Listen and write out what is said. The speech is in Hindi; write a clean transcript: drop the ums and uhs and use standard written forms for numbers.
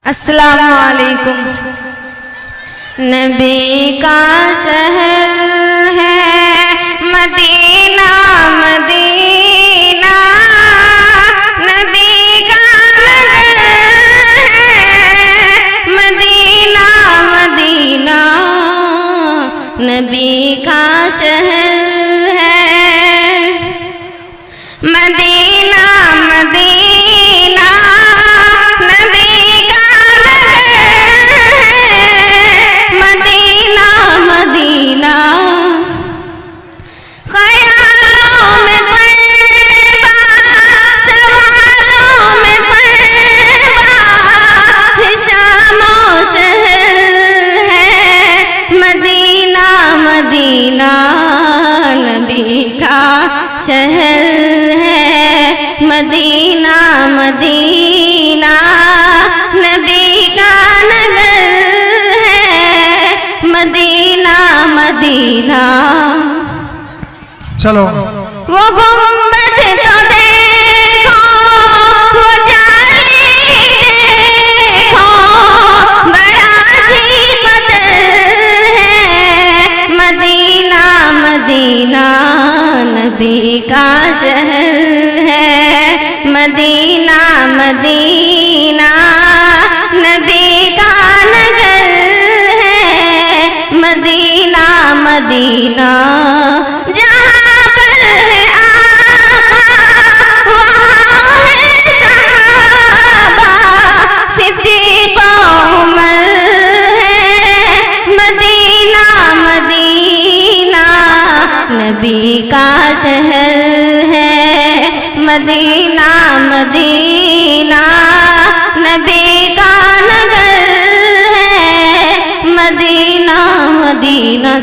अस्सलामु अलैकुम। नबी का शहर है मदीना मदीना, नबी का नगर है मदीना मदीना, नबी का शहर है मदीना मदीना, नबी का नगर है मदीना मदीना। ख्यालों में तैयबा, सवालों में तैयबा, हिशामों शहर है मदीना मदीना, नबी का शहर है मदीना मदीना, नबी का नगर है मदीना मदीना। चलो वो गुंबद तो देखो, वो जाली देखो, बड़ा अजीब है मदीना मदीना, नबी का शहर है मदीना मदीना, नबी का नगर है मदीना मदीना। जहाँ पर है आका वहाँ है सहाबा, सिद्दीक़ उमर है मदीना मदीना, नबी का शहर है मदीना मदीना, नबी का नगर है मदीना मदीना।